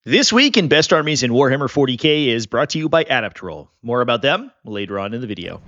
This week in Best Armies in Warhammer 40k is brought to you by Adept Roll. More about them later on in the video.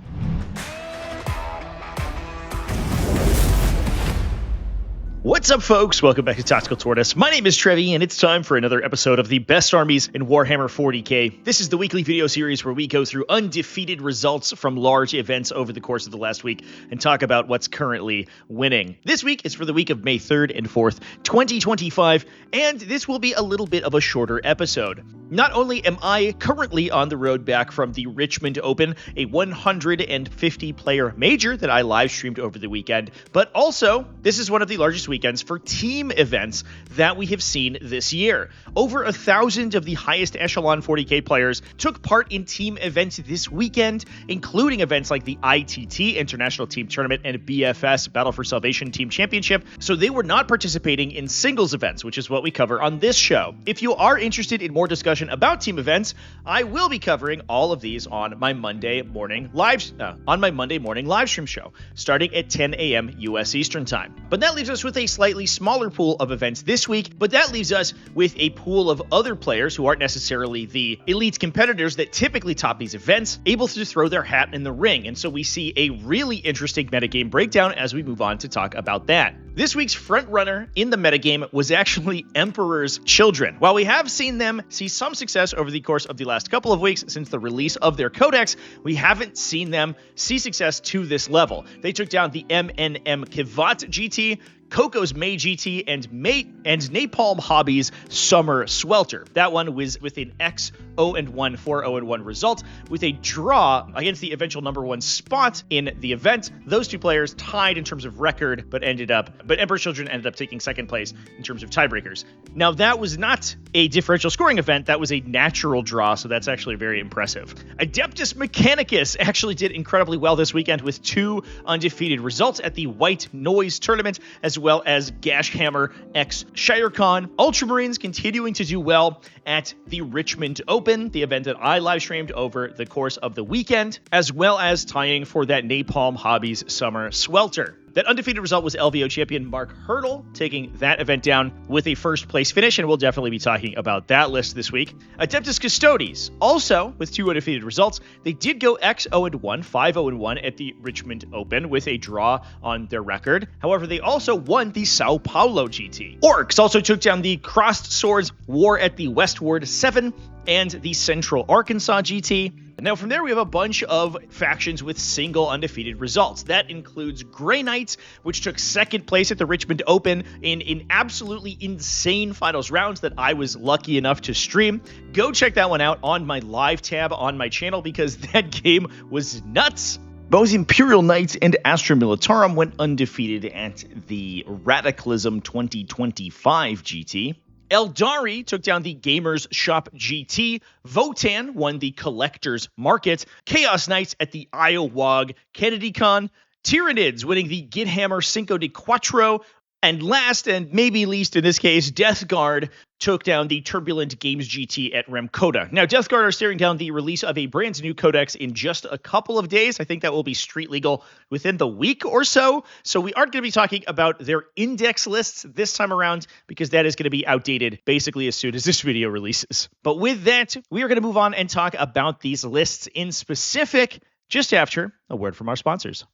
What's up, folks? Welcome back to TacticalTortoise. My name is Trevi, and it's time for another episode of the Best Armies in Warhammer 40k. This is the weekly video series where we go through undefeated results from large events over the course of the last week and talk about what's currently winning. This week is for the week of May 3rd and 4th, 2025, and this will be a little bit of a shorter episode. Not only am I currently on the road back from the Richmond Open, a 150-player major that I live-streamed over the weekend, but also this is one of the largest weekends for team events that we have seen this year. Over 1,000 of the highest echelon 40k players took part in team events this weekend, including events like the ITT International Team Tournament and BFS Battle for Salvation Team Championship, so they were not participating in singles events, which is what we cover on this show. If you are interested in more discussion about team events, I will be covering all of these on my Monday morning live stream show, starting at 10 a.m. U.S. Eastern Time. But that leaves us with a slightly smaller pool of events this week, but that leaves us with a pool of other players who aren't necessarily the elite competitors that typically top these events, able to throw their hat in the ring. And so we see a really interesting metagame breakdown as we move on to talk about that. This week's front runner in the metagame was actually Emperor's Children. While we have seen them see some success over the course of the last couple of weeks since the release of their codex, we haven't seen them see success to this level. They took down the MNM Kivat GT, Coco's May GT, and Napalm Hobby's Summer Swelter. That one was with an X-0-1, 4-0-1 result, with a draw against the eventual number one spot in the event. Those two players tied in terms of record, but Emperor's Children ended up taking second place in terms of tiebreakers. Now, that was not a differential scoring event, that was a natural draw, so that's actually very impressive. Adeptus Mechanicus actually did incredibly well this weekend with two undefeated results at the White Noise Tournament, as well as Gashhammer x Shirekhan. Ultramarines continuing to do well at the Richmond Open, the event that I live streamed over the course of the weekend, as well as tying for that Napalm Hobbies Summer Swelter. That undefeated result was LVO champion Mark Hurdle taking that event down with a first place finish, and we'll definitely be talking about that list this week. Adeptus Custodes, also with two undefeated results. They did go X-0-1, 5-0-1 at the Richmond Open with a draw on their record. However, they also won the Sao Paulo GT. Orks also took down the Crossed Swords War at the Westward 7 and the Central Arkansas GT. And now from there, we have a bunch of factions with single undefeated results. That includes Grey Knights, which took second place at the Richmond Open in absolutely insane finals rounds that I was lucky enough to stream. Go check that one out on my live tab on my channel because that game was nuts. Both Imperial Knights and Astra Militarum went undefeated at the Radicalism 2025 GT. Eldari took down the Gamers Shop GT. Votaan won the Collector's Market. Chaos Knights at the Iowag KennedyCon. Tyranids winning the Githammer Cinco de Cuatro. And last, and maybe least in this case, Death Guard took down the Turbulent Games GT at Remcoda. Now, Death Guard are staring down the release of a brand new codex in just a couple of days. I think that will be street legal within the week or so. So we aren't going to be talking about their index lists this time around because that is going to be outdated basically as soon as this video releases. But with that, we are going to move on and talk about these lists in specific just after a word from our sponsors.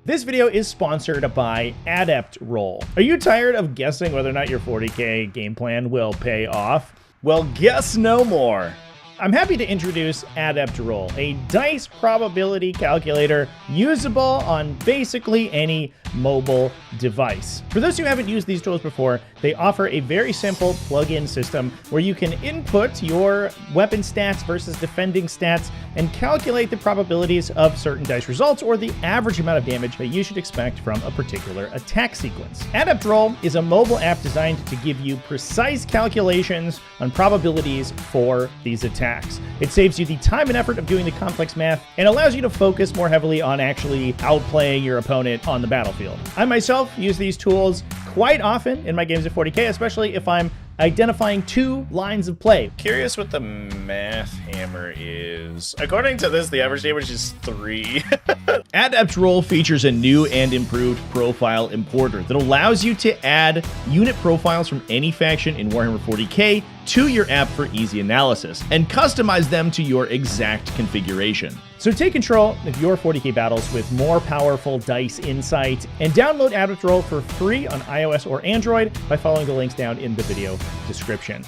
This video is sponsored by Adept Roll. Are you tired of guessing whether or not your 40k game plan will pay off? Well, guess no more. I'm happy to introduce Adept Roll, a dice probability calculator usable on basically any mobile device. For those who haven't used these tools before, they offer a very simple plug-in system where you can input your weapon stats versus defending stats and calculate the probabilities of certain dice results or the average amount of damage that you should expect from a particular attack sequence. Adept Roll is a mobile app designed to give you precise calculations on probabilities for these attacks. It saves you the time and effort of doing the complex math and allows you to focus more heavily on actually outplaying your opponent on the battlefield. I myself use these tools quite often in my games of 40k, especially if I'm identifying 2 lines of play. Curious what the math hammer is. According to this, the average damage is 3. Adept Roll features a new and improved profile importer that allows you to add unit profiles from any faction in Warhammer 40k to your app for easy analysis, and customize them to your exact configuration. So take control of your 40k battles with more powerful dice insight, and download Adept Roll for free on iOS or Android by following the links down in the video description.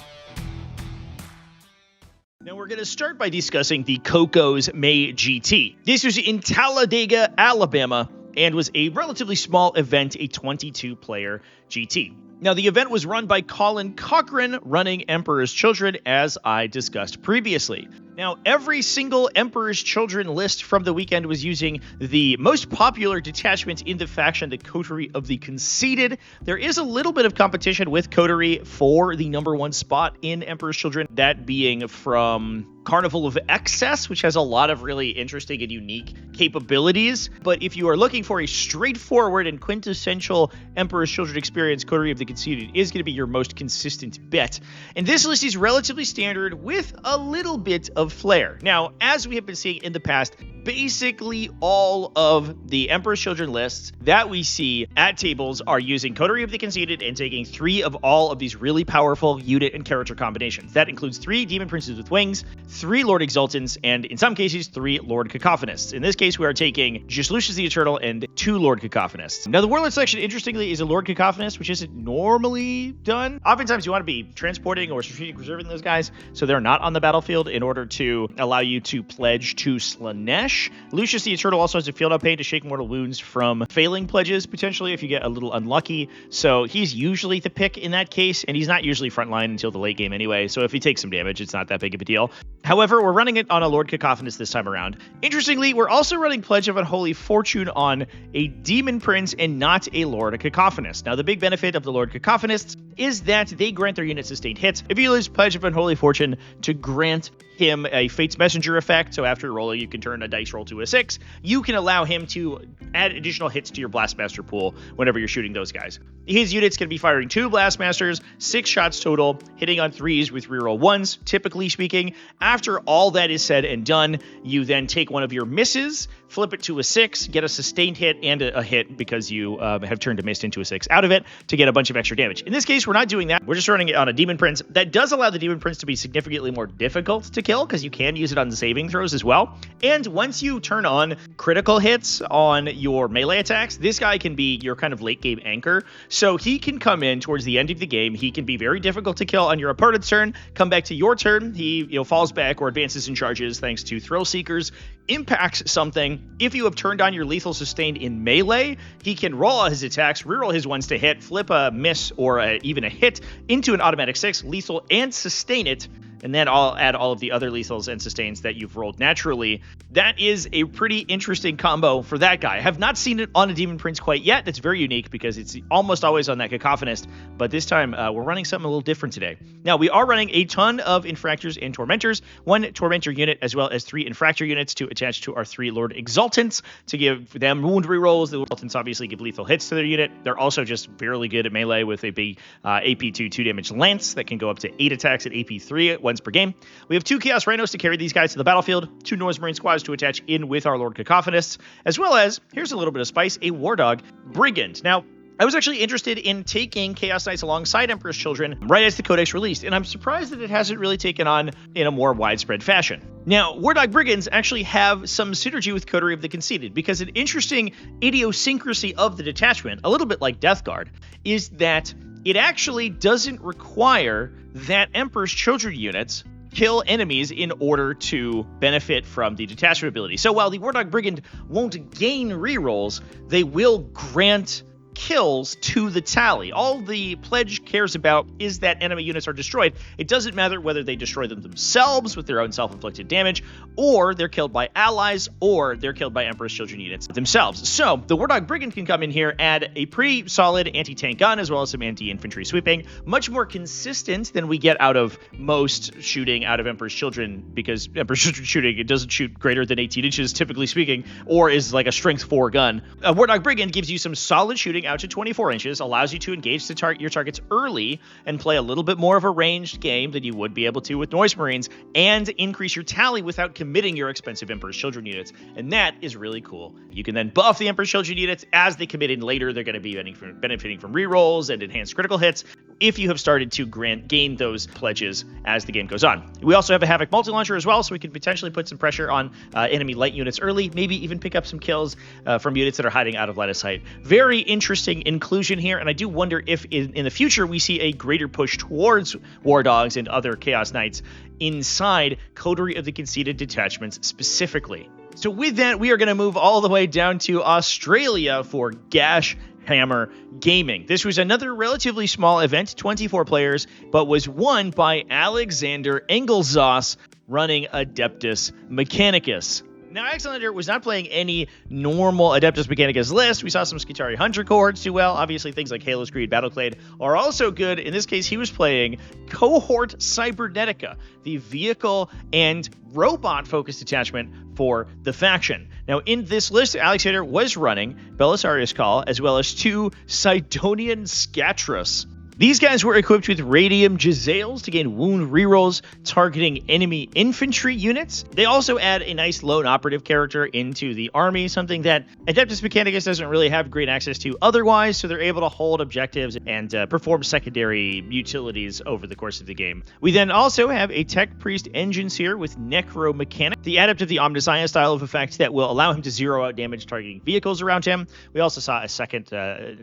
Now we're going to start by discussing the Coco's May GT. This was in Talladega, Alabama, and was a relatively small event, a 22-player GT. Now, the event was run by Colin Cochran, running Emperor's Children, as I discussed previously. Now, every single Emperor's Children list from the weekend was using the most popular detachment in the faction, the Coterie of the Conceited. There is a little bit of competition with Coterie for the #1 spot in Emperor's Children, that being from Carnival of Excess, which has a lot of really interesting and unique capabilities. But if you are looking for a straightforward and quintessential Emperor's Children experience, Coterie of the Conceited is going to be your most consistent bet. And this list is relatively standard with a little bit of flair. Now, as we have been seeing in the past, basically all of the Emperor's Children lists that we see at tables are using Coterie of the Conceited and taking 3 of all of these really powerful unit and character combinations. That includes 3 Demon Princes with Wings, 3 Lord Exultants, and in some cases, 3 Lord Cacophonists. In this case, we are taking just Lucius the Eternal and 2 Lord Cacophonists. Now, the Warlord selection, interestingly, is a Lord Cacophonist, which isn't normally done. Oftentimes, you want to be transporting or strategic reserving those guys so they're not on the battlefield in order to allow you to pledge to Slanesh. Lucius the Eternal also has a field up pay to shake mortal wounds from failing pledges, potentially, if you get a little unlucky. So he's usually the pick in that case, and he's not usually frontline until the late game anyway, so if he takes some damage, it's not that big of a deal. However, we're running it on a Lord Cacophonist this time around. Interestingly, we're also running Pledge of Unholy Fortune on a Demon Prince and not a Lord Cacophonist. Now, the big benefit of the Lord Cacophonists is that they grant their unit sustained hits. If you use Pledge of Unholy Fortune to grant him a Fate's Messenger effect, so after rolling you can turn a dice roll to a 6, you can allow him to add additional hits to your Blastmaster pool whenever you're shooting those guys. His unit's going to be firing 2 Blastmasters, 6 shots total, hitting on 3s with reroll 1s, typically speaking. After all that is said and done, you then take one of your misses, flip it to a 6, get a sustained hit and a hit because you have turned a missed into a 6 out of it to get a bunch of extra damage. In this case, we're not doing that. We're just running it on a Demon Prince. That does allow the Demon Prince to be significantly more difficult to kill because you can use it on the saving throws as well. And once you turn on critical hits on your melee attacks, this guy can be your kind of late game anchor. So he can come in towards the end of the game. He can be very difficult to kill on your opponent's turn. Come back to your turn. He falls back or advances and charges thanks to Thrill Seekers, impacts something. If you have turned on your lethal sustained in melee, he can roll all his attacks, reroll his ones to hit, flip a miss or even a hit into an automatic 6, lethal, and sustain it. And then I'll add all of the other lethals and sustains that you've rolled naturally. That is a pretty interesting combo for that guy. I have not seen it on a Demon Prince quite yet. That's very unique because it's almost always on that Cacophonist. But this time, we're running something a little different today. Now, we are running a ton of Infractors and Tormentors, 1 Tormentor unit, as well as 3 Infractor units to attach to our 3 Lord Exultants to give them wound rerolls. The Exultants obviously give lethal hits to their unit. They're also just fairly good at melee with a big AP2 2-damage Lance that can go up to 8 attacks at AP3 once per game. We have 2 Chaos Rhinos to carry these guys to the battlefield, 2 Noise Marine squads to attach in with our Lord Cacophonists, as well as, here's a little bit of spice, a War Dog Brigand. Now, I was actually interested in taking Chaos Knights alongside Emperor's Children right as the Codex released, and I'm surprised that it hasn't really taken on in a more widespread fashion. Now, War Dog Brigands actually have some synergy with Coterie of the Conceited, because an interesting idiosyncrasy of the detachment, a little bit like Death Guard, is that it actually doesn't require that Emperor's Children units kill enemies in order to benefit from the detachment ability. So while the War Dog Brigand won't gain rerolls, they will grant kills to the tally. All the pledge cares about is that enemy units are destroyed. It doesn't matter whether they destroy them themselves with their own self-inflicted damage, or they're killed by allies, or they're killed by Emperor's Children units themselves. So the War Dog Brigand can come in here, add a pretty solid anti-tank gun, as well as some anti-infantry sweeping, much more consistent than we get out of most shooting out of Emperor's Children, because Emperor's Children shooting, it doesn't shoot greater than 18 inches, typically speaking, or is like a strength 4 gun. A War Dog Brigand gives you some solid shooting out to 24 inches allows you to engage your targets early and play a little bit more of a ranged game than you would be able to with Noise Marines, and increase your tally without committing your expensive Emperor's Children units. And that is really cool. You can then buff the Emperor's Children units as they commit in later. They're going to be benefiting from rerolls and enhanced critical hits if you have started to gain those pledges as the game goes on. We also have a Havoc multi-launcher as well, so we could potentially put some pressure on enemy light units early, maybe even pick up some kills from units that are hiding out of line of sight. Very interesting inclusion here, and I do wonder if in the future we see a greater push towards War Dogs and other Chaos Knights inside Coterie of the Conceited Detachments specifically. So with that, we are going to move all the way down to Australia for Gash Hammer Gaming. This was another relatively small event, 24 players, but was won by Alexander Engelzoss running Adeptus Mechanicus. Now, Alexander was not playing any normal Adeptus Mechanicus list. We saw some Skitarii Hunter cohorts do well. Obviously, things like Halo's Creed, Battleclade are also good. In this case, he was playing Cohort Cybernetica, the vehicle and robot-focused detachment for the faction. Now, in this list, Alexander was running Belisarius Call, as well as 2 Sidonian Scatras. These guys were equipped with Radium Jezzails to gain wound rerolls targeting enemy infantry units. They also add a nice lone operative character into the army, something that Adeptus Mechanicus doesn't really have great access to otherwise, so they're able to hold objectives and perform secondary utilities over the course of the game. We then also have a Tech Priest Engines here with Necro Mechanic, the adept of the Omnissiah style of effect that will allow him to zero out damage targeting vehicles around him. We also saw a second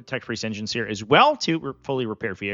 Tech Priest Engines here as well to fully repair vehicles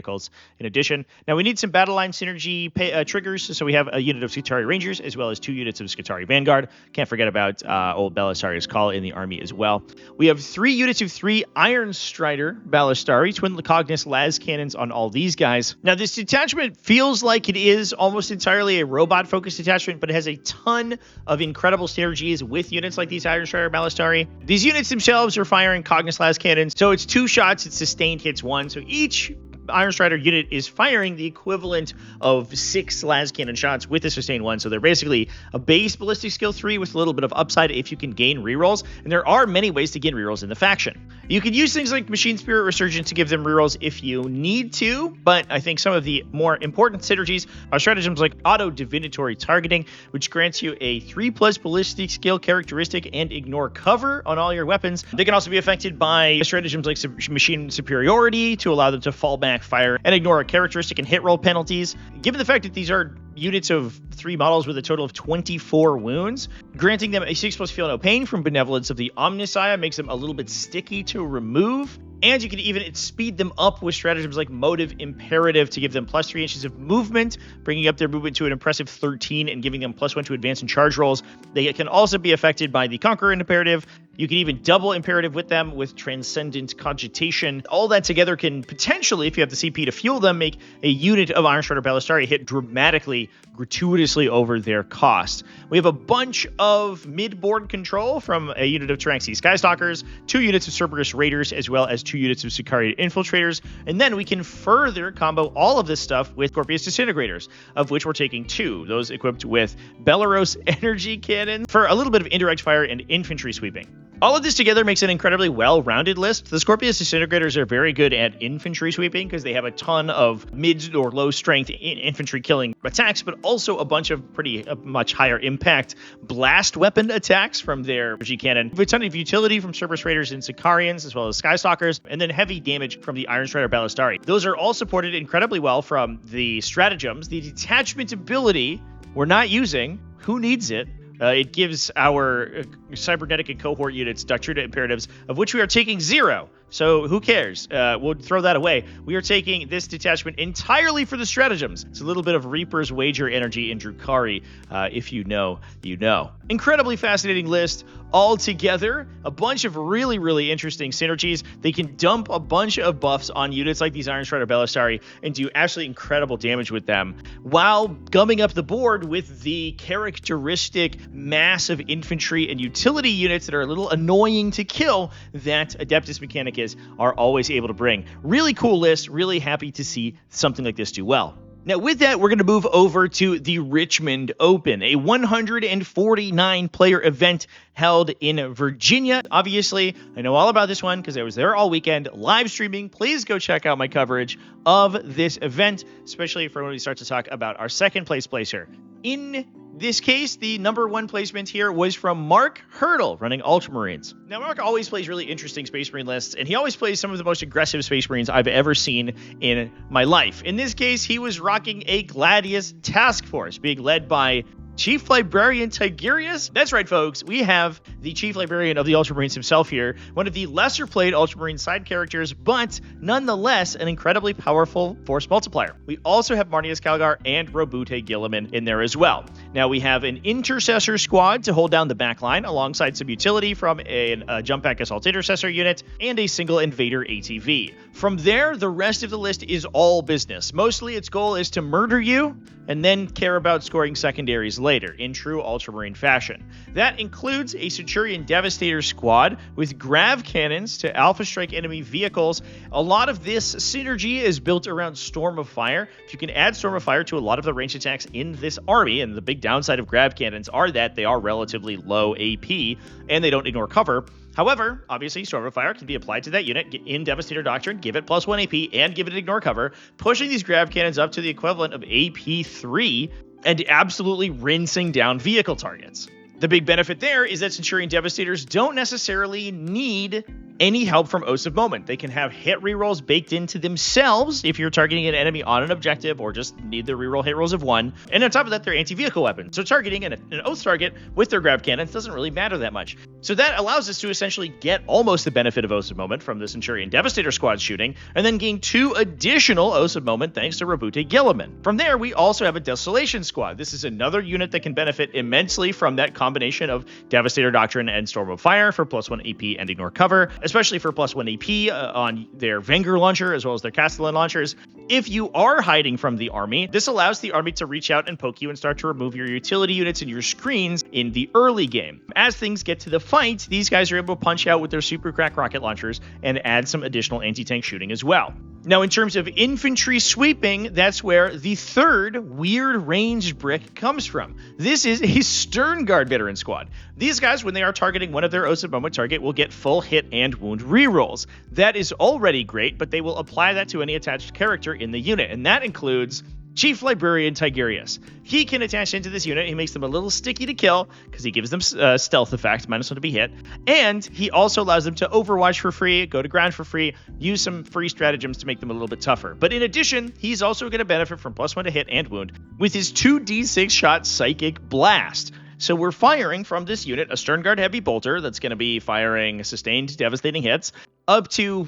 in addition. Now we need some battle line synergy triggers, so we have a unit of Skitarii Rangers as well as 2 units of Skitarii Vanguard. Can't forget about old Belisarius Call in the army as well. We have 3 units of 3 Iron Strider Ballistari, twin Cognus las cannons on all these guys. Now this detachment feels like it is almost entirely a robot-focused detachment, but it has a ton of incredible synergies with units like these Iron Strider Ballistari. These units themselves are firing Cognus las cannons, so it's 2 shots, it's sustained hits 1, so each Iron Strider unit is firing the equivalent of 6 las cannon shots with a sustained 1, so they're basically a base ballistic skill 3 with a little bit of upside if you can gain rerolls, and there are many ways to gain rerolls in the faction. You can use things like Machine Spirit Resurgence to give them rerolls if you need to, but I think some of the more important synergies are stratagems like Auto Divinatory Targeting, which grants you a 3+ ballistic skill characteristic and ignore cover on all your weapons. They can also be affected by stratagems like Machine Superiority to allow them to fall back fire and ignore a characteristic and hit roll penalties. Given the fact that these are units of 3 models with a total of 24 wounds, granting them a 6+ feel no pain from Benevolence of the Omnissiah makes them a little bit sticky to remove. And you can even speed them up with stratagems like Motive Imperative to give them +3 inches of movement, bringing up their movement to an impressive 13 and giving them +1 to advance and charge rolls. They can also be affected by the Conqueror Imperative. You can even double Imperative with them with Transcendent Cogitation. All that together can potentially, if you have the CP to fuel them, make a unit of Iron Strider Ballistari hit dramatically, gratuitously over their cost. We have a bunch of mid-board control from a unit of Taranxi Skystalkers, 2 units of Cerberus Raiders, as well as 2 units of Sicarian Infiltrators, and then we can further combo all of this stuff with Scorpius Disintegrators, of which we're taking 2, those equipped with Belarus Energy Cannon for a little bit of indirect fire and infantry sweeping. All of this together makes an incredibly well-rounded list. The Scorpius Disintegrators are very good at infantry sweeping because they have a ton of mid or low strength infantry killing attacks, but also a bunch of pretty much higher impact blast weapon attacks from their energy cannon. A ton of utility from Cerberus Raiders and Sicarians, as well as Skystalkers, and then heavy damage from the Iron Strider Ballistari. Those are all supported incredibly well from the stratagems. The detachment ability we're not using. Who needs it? It gives our cybernetic and cohort units Doctrina Imperatives, of which we are taking 0. So who cares? We'll throw that away. We are taking this detachment entirely for the stratagems. It's a little bit of Reaper's Wager energy in Drukhari. If you know, you know. Incredibly fascinating list. All together, a bunch of really, really interesting synergies. They can dump a bunch of buffs on units like these Iron Strider Ballistari and do absolutely incredible damage with them, while gumming up the board with the characteristic mass of infantry and utility units that are a little annoying to kill that Adeptus Mechanicus are always able to bring. Really cool list. Really happy to see something like this do well. Now, with that, we're going to move over to the Richmond Open, a 149-player event held in Virginia. Obviously, I know all about this one because I was there all weekend live streaming. Please go check out my coverage of this event, especially for when we start to talk about our second place placer. In this case, the number one placement here was from Mark Hurdle, running Ultramarines. Now, Mark always plays really interesting Space Marine lists, and he always plays some of the most aggressive Space Marines I've ever seen in my life. In this case, he was rocking a Gladius task force, being led by Chief Librarian Tigurius. That's right, folks. We have the Chief Librarian of the Ultramarines himself here, one of the lesser played Ultramarine side characters, but nonetheless an incredibly powerful force multiplier. We also have Marneus Calgar and Robute Gilliman in there as well. Now we have an Intercessor squad to hold down the back line, alongside some utility from a Jump Back Assault Intercessor unit and a single Invader ATV. From there, the rest of the list is all business. Mostly its goal is to murder you and then care about scoring secondaries later, in true Ultramarine fashion. That includes a Centurion Devastator squad with grav cannons to alpha strike enemy vehicles. A lot of this synergy is built around Storm of Fire. If you can add Storm of Fire to a lot of the ranged attacks in this army, and the big downside of grav cannons are that they are relatively low AP and they don't ignore cover. However, obviously, Storm of Fire can be applied to that unit in Devastator Doctrine, give it +1 AP, and give it Ignore Cover, pushing these grav cannons up to the equivalent of AP 3 and absolutely rinsing down vehicle targets. The big benefit there is that Centurion Devastators don't necessarily need any help from Oaths of Moment. They can have hit rerolls baked into themselves if you're targeting an enemy on an objective or just need the reroll hit rolls of 1. And on top of that, they're anti-vehicle weapons. So targeting an Oath target with their grav cannons doesn't really matter that much. So that allows us to essentially get almost the benefit of Oaths of Moment from the Centurion Devastator squad shooting, and then gain 2 additional Oaths of Moment thanks to Robute Gilliman. From there, we also have a Desolation squad. This is another unit that can benefit immensely from that combination of Devastator Doctrine and Storm of Fire for +1 AP and Ignore Cover, especially for +1 AP on their Wenger launcher as well as their Castellan launchers. If you are hiding from the army, this allows the army to reach out and poke you and start to remove your utility units and your screens in the early game. As things get to the fight, these guys are able to punch out with their super crack rocket launchers and add some additional anti-tank shooting as well. Now, in terms of infantry sweeping, that's where the third weird ranged brick comes from. This is a Stern Guard veteran squad. These guys, when they are targeting one of their Oaths of Moment target, will get full hit and wound rerolls. That is already great, but they will apply that to any attached character in the unit, and that includes Chief Librarian Tigurius. He can attach into this unit. He makes them a little sticky to kill because he gives them stealth effect, -1 to be hit. And he also allows them to overwatch for free, go to ground for free, use some free stratagems to make them a little bit tougher. But in addition, he's also going to benefit from +1 to hit and wound with his 2d6 shot Psychic Blast. So we're firing from this unit a Stern Guard Heavy Bolter that's going to be firing sustained devastating hits, up to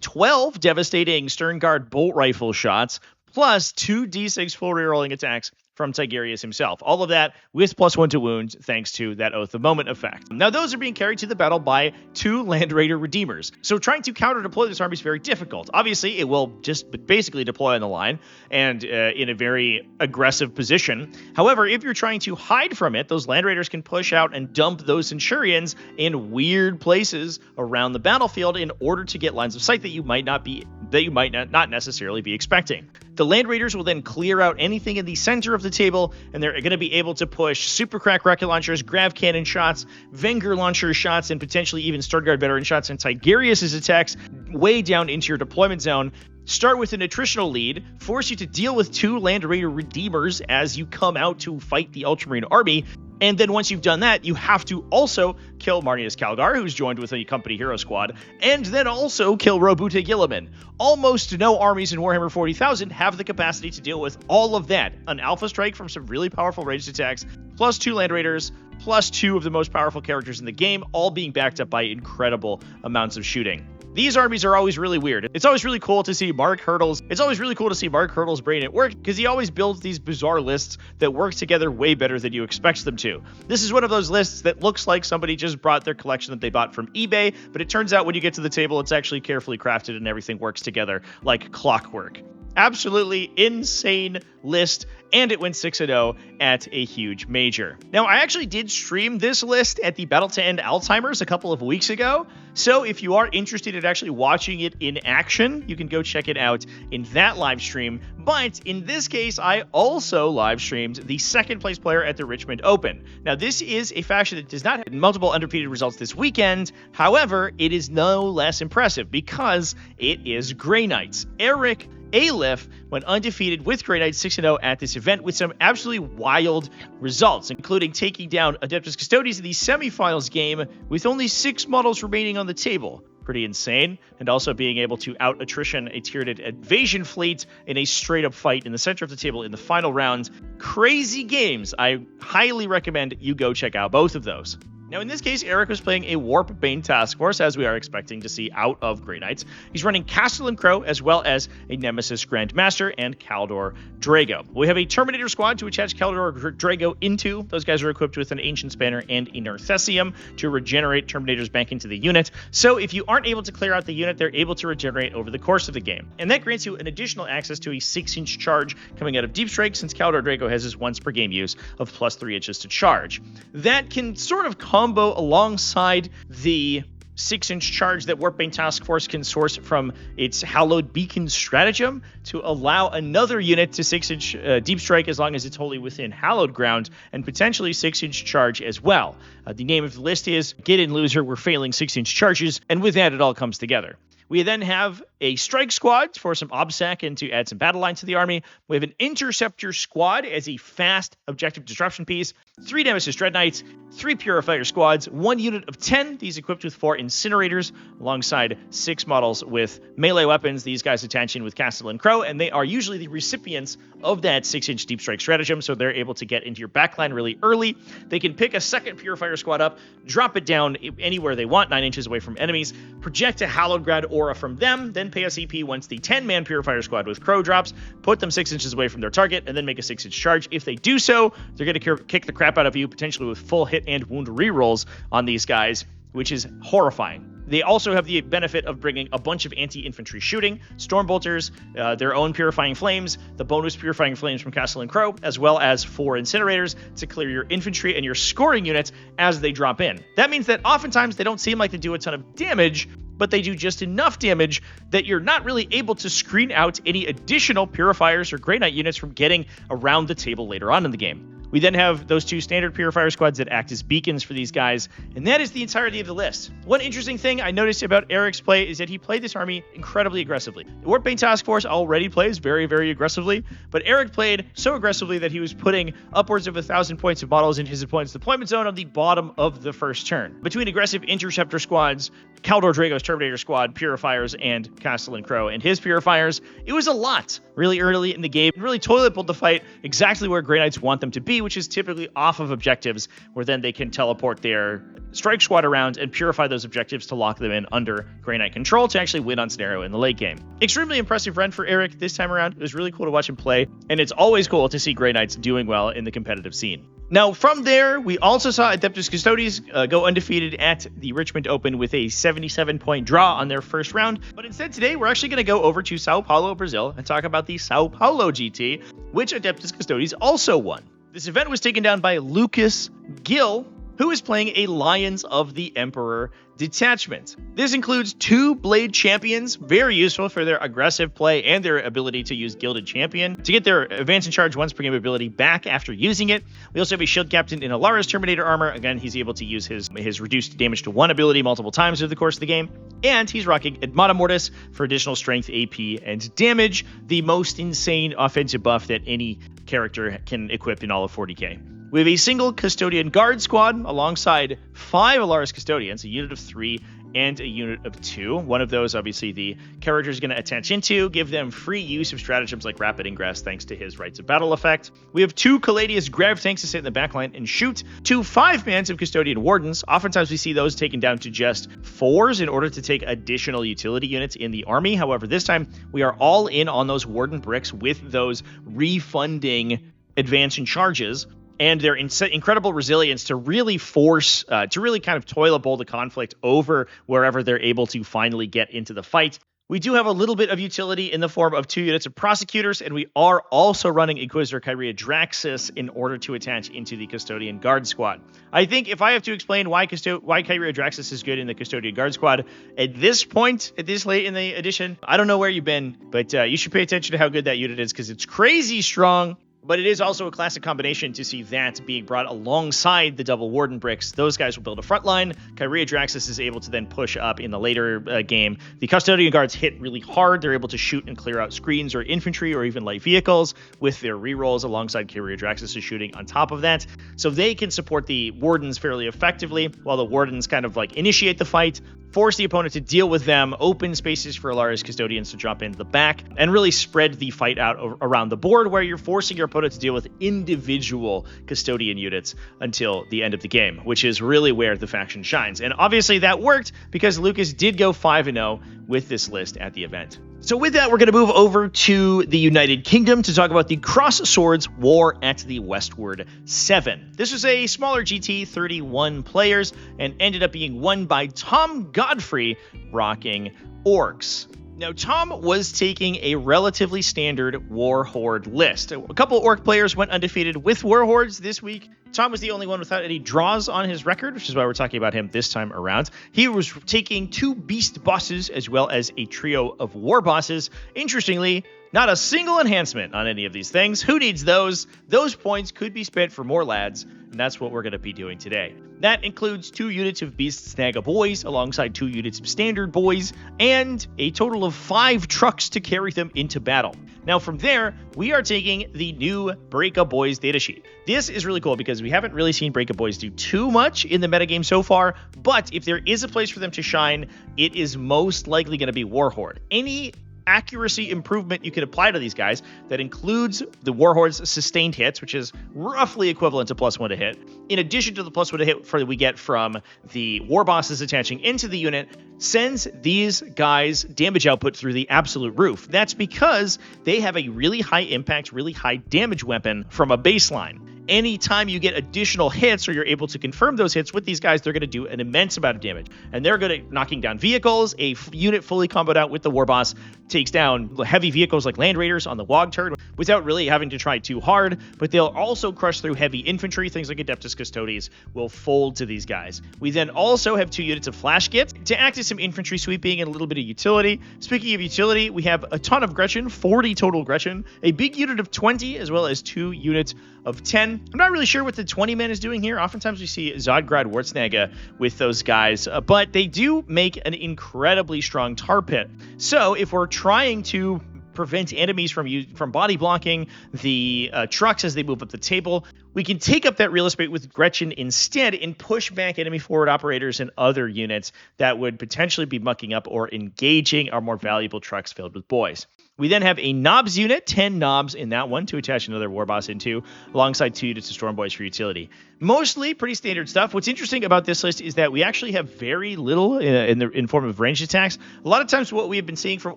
12 devastating Stern Guard Bolt Rifle shots, plus 2d6 full rerolling attacks from Tigurius himself. All of that with +1 to wound, thanks to that Oath of Moment effect. Now, those are being carried to the battle by 2 Land Raider Redeemers. So trying to counter-deploy this army is very difficult. Obviously, it will just basically deploy on the line and in a very aggressive position. However, if you're trying to hide from it, those Land Raiders can push out and dump those Centurions in weird places around the battlefield in order to get lines of sight that you might not necessarily be expecting. The Land Raiders will then clear out anything in the center of the table, and they're going to be able to push Super Crack Rocket Launchers, Grav Cannon shots, Wenger Launcher shots, and potentially even Stern Guard Veteran shots and Tigurius' attacks way down into your deployment zone. Start with an attritional lead, force you to deal with 2 Land Raider Redeemers as you come out to fight the Ultramarine army. And then once you've done that, you have to also kill Marneus Calgar, who's joined with a company hero squad, and then also kill Robute Gilliman. Almost no armies in Warhammer 40,000 have the capacity to deal with all of that. An Alpha Strike from some really powerful ranged attacks, plus 2 Land Raiders, plus 2 of the most powerful characters in the game, all being backed up by incredible amounts of shooting. These armies are always really weird. It's always really cool to see Mark Hurdle's brain at work, because he always builds these bizarre lists that work together way better than you expect them to. This is one of those lists that looks like somebody just brought their collection that they bought from eBay, but it turns out when you get to the table, it's actually carefully crafted and everything works together like clockwork. Absolutely insane list, and it went 6-0 at a huge major. Now, I actually did stream this list at the Battle to End Alzheimer's a couple of weeks ago, so if you are interested in actually watching it in action, you can go check it out in that live stream. But in this case, I also live streamed the second place player at the Richmond Open. Now, this is a faction that does not have multiple undefeated results this weekend. However, it is no less impressive because it is Grey Knights. Eric Aleph went undefeated with Grey Knights 6-0 at this event with some absolutely wild results, including taking down Adeptus Custodes in the semifinals game with only 6 models remaining on the table. Pretty insane, and also being able to out-attrition a Tyranid invasion fleet in a straight-up fight in the center of the table in the final round. Crazy games. I highly recommend you go check out both of those. Now, in this case, Eric was playing a Warp Bane task force, as we are expecting to see out of Grey Knights. He's running Castle and Crow, as well as a Nemesis Grandmaster and Kaldor Drago. We have a Terminator squad to attach Kaldor Drago into. Those guys are equipped with an Ancient Spanner and a Narthessium to regenerate Terminators back into the unit. So if you aren't able to clear out the unit, they're able to regenerate over the course of the game. And that grants you an additional access to a 6-inch charge coming out of Deep Strike, since Kaldor Drago has his once per game use of plus 3 inches to charge. That can sort of combo alongside the 6-inch charge that Warpbane Task Force can source from its Hallowed Beacon stratagem to allow another unit to 6-inch Deep Strike as long as it's wholly within Hallowed Ground, and potentially 6-inch charge as well. The name of the list is Get In Loser, We're Failing 6-inch Charges, and with that it all comes together. We then have a strike squad for some OBSEC and to add some battle line to the army. We have an interceptor squad as a fast objective disruption piece, 3 Nemesis Dread Knights, 3 Purifier squads, 1 unit of 10, these equipped with 4 Incinerators, alongside 6 models with melee weapons. These guys attach in with Castle and Crow, and they are usually the recipients of that 6-inch Deep Strike stratagem, so they're able to get into your backline really early. They can pick a second Purifier squad up, drop it down anywhere they want, 9 inches away from enemies, project a Hallowed Ground aura from them, then pay a CP once the 10-man Purifier squad with Crow drops, put them 6 inches away from their target, and then make a 6-inch charge. If they do so, they're going to kick the crap out of you, potentially with full hit and wound rerolls on these guys, which is horrifying. They also have the benefit of bringing a bunch of anti-infantry shooting, Stormbolters, their own Purifying Flames, the bonus Purifying Flames from Castle and Crow, as well as 4 Incinerators to clear your infantry and your scoring units as they drop in. That means that oftentimes they don't seem like they do a ton of damage, but they do just enough damage that you're not really able to screen out any additional Purifiers or Grey Knight units from getting around the table later on in the game. We then have those 2 standard Purifier squads that act as beacons for these guys, and that is the entirety of the list. One interesting thing I noticed about Eric's play is that he played this army incredibly aggressively. The Warpbane Task Force already plays very, very aggressively, but Eric played so aggressively that he was putting upwards of 1,000 points of models in his opponent's deployment zone on the bottom of the first turn. Between aggressive Interceptor squads, Kaldor Drago's Terminator squad, Purifiers, and Castle and Crow and his Purifiers, it was a lot really early in the game. Really toilet bowl the fight exactly where Grey Knights want them to be, which is typically off of objectives, where then they can teleport their strike squad around and purify those objectives to lock them in under Grey Knight control to actually win on scenario in the late game. Extremely impressive run for Eric this time around. It was really cool to watch him play, and it's always cool to see Grey Knights doing well in the competitive scene. Now, from there, we also saw Adeptus Custodes go undefeated at the Richmond Open with a 77-point draw on their first round. But instead today, we're actually going to go over to Sao Paulo, Brazil, and talk about the Sao Paulo GT, which Adeptus Custodes also won. This event was taken down by Lucas Gill, who is playing a Lions of the Emperor detachment. This includes 2 Blade Champions, very useful for their aggressive play and their ability to use Gilded Champion to get their advance and charge once per game ability back after using it. We also have a Shield Captain in Alara's Terminator armor. Again, he's able to use his reduced damage to 1 ability multiple times over the course of the game. And he's rocking Admata Mortis for additional strength, AP, and damage, the most insane offensive buff that any character can equip in all of 40k. We have a single Custodian Guard squad alongside 5 Alaris Custodians, a unit of 3 and a unit of 2. One of those, obviously, the character is going to attach into, give them free use of stratagems like Rapid Ingress thanks to his Rites of Battle effect. We have 2 Caladius Grav Tanks to sit in the backline and shoot, 2 5-mans of Custodian Wardens. Oftentimes we see those taken down to just 4s in order to take additional utility units in the army. However, this time we are all in on those Warden bricks with those refunding advance and charges, and their incredible resilience to really force, to really kind of toilet bowl the conflict over wherever they're able to finally get into the fight. We do have a little bit of utility in the form of 2 units of prosecutors, and we are also running Inquisitor Kyria Draxus in order to attach into the Custodian Guard Squad. I think if I have to explain why Kyria Draxus is good in the Custodian Guard Squad at this point, at this late in the edition, I don't know where you've been, but you should pay attention to how good that unit is because it's crazy strong. But it is also a classic combination to see that being brought alongside the double Warden bricks. Those guys will build a front line. Kyria Draxus is able to then push up in the later game. The Custodian Guards hit really hard. They're able to shoot and clear out screens or infantry or even light vehicles with their rerolls alongside Kyria Draxus is shooting on top of that. So they can support the Wardens fairly effectively while the Wardens kind of like initiate the fight, force the opponent to deal with them, open spaces for Alari's Custodians to drop into the back, and really spread the fight out around the board where you're forcing your opponent to deal with individual Custodian units until the end of the game, which is really where the faction shines. And obviously that worked because Lucas did go 5-0 with this list at the event. So with that, we're going to move over to the United Kingdom to talk about the Cross Swords War at the Westward 7. This was a smaller GT, 31 players, and ended up being won by Tom Godfrey rocking Orks. Now, Tom was taking a relatively standard Warhorde list. A couple Orc players went undefeated with Warhordes this week. Tom was the only one without any draws on his record, which is why we're talking about him this time around. He was taking 2 beast bosses as well as a trio of war bosses. Interestingly, not a single enhancement on any of these things. Who needs those? Those points could be spent for more lads, and that's what we're going to be doing today. That includes 2 units of Beast Snaga boys alongside 2 units of standard boys and a total of 5 trucks to carry them into battle. Now from there, we are taking the new Breaka Boys datasheet. This is really cool because we haven't really seen Breaka Boys do too much in the metagame so far, but if there is a place for them to shine, it is most likely going to be Warhorde. Any accuracy improvement you can apply to these guys that includes the Warhorde's sustained hits, which is roughly equivalent to +1 to hit, in addition to the +1 to hit we get from the war bosses attaching into the unit, sends these guys damage output through the absolute roof. That's because they have a really high impact, really high damage weapon from a baseline. Anytime you get additional hits or you're able to confirm those hits with these guys, they're going to do an immense amount of damage. And they're going to knocking down vehicles. A unit fully comboed out with the war boss takes down heavy vehicles like Land Raiders on the Wog turn without really having to try too hard, but they'll also crush through heavy infantry. Things like Adeptus Custodes will fold to these guys. We then also have 2 units of Flash Gifts to act as some infantry sweeping and a little bit of utility. Speaking of utility, we have a ton of Gretchen, 40 total Gretchen, a big unit of 20, as well as 2 units of 10. I'm not really sure what the 20 men is doing here. Oftentimes we see Zodgrad Wartsnaga with those guys, but they do make an incredibly strong tar pit. So if we're trying to prevent enemies from body blocking the trucks as they move up the table, we can take up that real estate with Gretchen instead and push back enemy forward operators and other units that would potentially be mucking up or engaging our more valuable trucks filled with boys. We then have a Knobs unit, 10 Knobs in that one to attach another war boss into, alongside 2 units of Storm Boys for utility. Mostly pretty standard stuff. What's interesting about this list is that we actually have very little in form of ranged attacks. A lot of times what we have been seeing from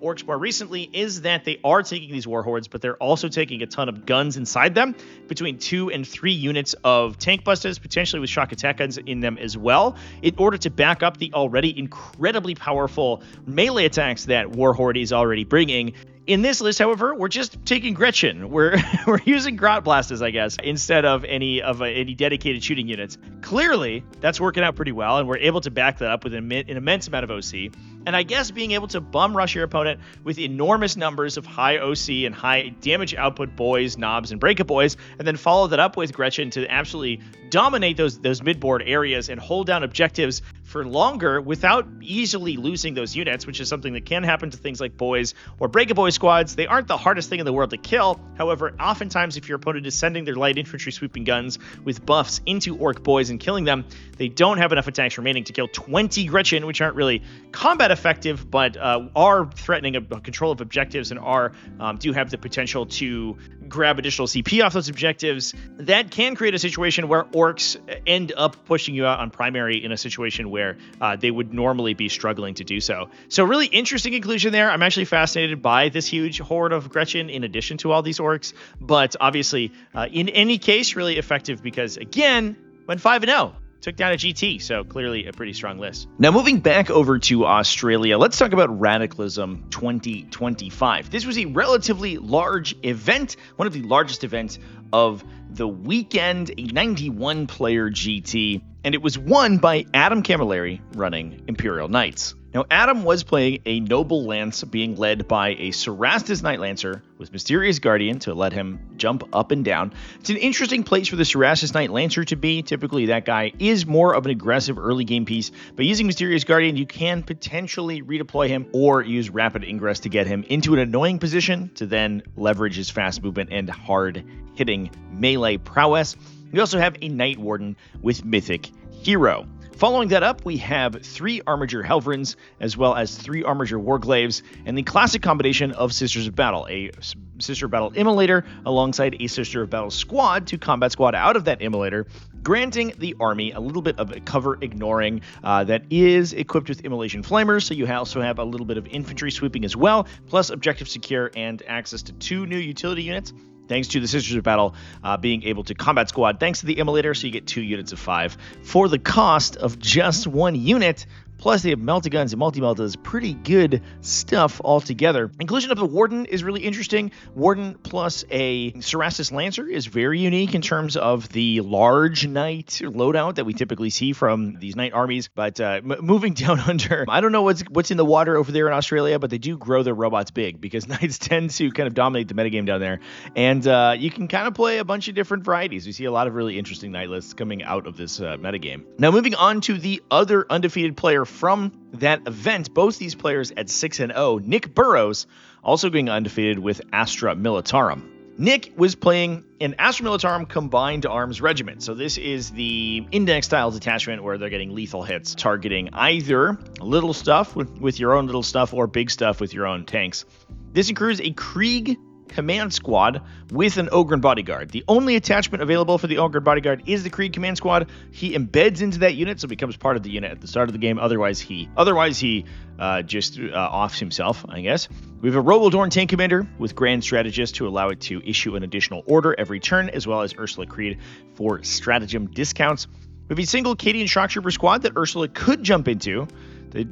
Orcs more recently is that they are taking these warhordes, but they're also taking a ton of guns inside them, between 2 and 3 units of tank busters, potentially with shock attack guns in them as well, in order to back up the already incredibly powerful melee attacks that Warhorde is already bringing. In this list, however, we're just taking Gretchen. We're using Grot Blasters, I guess, instead of any dedicated shooting units. Clearly, that's working out pretty well, and we're able to back that up with an immense amount of OC. And I guess being able to bum rush your opponent with enormous numbers of high OC and high damage output boys, Knobs, and Breaka boys, and then follow that up with Gretchen to absolutely dominate those mid-board areas and hold down objectives for longer without easily losing those units, which is something that can happen to things like boys or Breaka boy squads. They aren't the hardest thing in the world to kill. However, oftentimes if your opponent is sending their light infantry sweeping guns with buffs into Orc boys and killing them, they don't have enough attacks remaining to kill 20 Gretchen, which aren't really combat effective, but are threatening a control of objectives and do have the potential to grab additional CP off those objectives. That can create a situation where Orcs end up pushing you out on primary in a situation where they would normally be struggling to do so. So really interesting inclusion there. I'm actually fascinated by this huge horde of Gretchen in addition to all these Orcs, but obviously in any case really effective because again, went 5-0. took down a GT, so clearly a pretty strong list. Now, moving back over to Australia, let's talk about Radicalism 2025. This was a relatively large event, one of the largest events of the weekend, a 91-player GT, and it was won by Adam Camilleri running Imperial Knights. Now, Adam was playing a Noble Lance being led by a Cerastus Knight Lancer with Mysterious Guardian to let him jump up and down. It's an interesting place for the Cerastus Knight Lancer to be. Typically, that guy is more of an aggressive early game piece, but using Mysterious Guardian, you can potentially redeploy him or use Rapid Ingress to get him into an annoying position to then leverage his fast movement and hard-hitting melee prowess. We also have a Night Warden with Mythic Hero. Following that up, we have 3 Armiger Helverins, as well as 3 Armiger Warglaves, and the classic combination of Sisters of Battle, a Sister of Battle Immolator alongside a Sister of Battle squad to combat squad out of that Immolator, granting the army a little bit of a cover ignoring that is equipped with Immolation Flamers, so you also have a little bit of infantry sweeping as well, plus objective secure and access to 2 new utility units. Thanks to the Sisters of Battle being able to combat squad, thanks to the Immolator, so you get 2 units of 5 for the cost of just 1 unit. Plus, they have Melta-Guns and Multi-Meltas. Pretty good stuff altogether. Inclusion of the Warden is really interesting. Warden plus a Cerastus Lancer is very unique in terms of the large knight loadout that we typically see from these knight armies. But moving down under, I don't know what's in the water over there in Australia, but they do grow their robots big because knights tend to kind of dominate the metagame down there. And you can kind of play a bunch of different varieties. We see a lot of really interesting knight lists coming out of this metagame. Now, moving on to the other undefeated player from that event, both these players at 6-0, Nick Burrows also going undefeated with Astra Militarum. Nick was playing an Astra Militarum combined arms regiment. So this is the Index-style detachment where they're getting lethal hits, targeting either little stuff with your own little stuff or big stuff with your own tanks. This includes a Krieg command squad with an Ogryn bodyguard. The only attachment available for the Ogryn bodyguard is the Krieg command squad. He embeds into that unit, so becomes part of the unit at the start of the game. Otherwise he just offs himself, I guess. We have a Rogaldorn tank commander with Grand Strategist to allow it to issue an additional order every turn, as well as Ursula Creed for stratagem discounts. We have a single Cadian Shock Trooper squad that Ursula could jump into.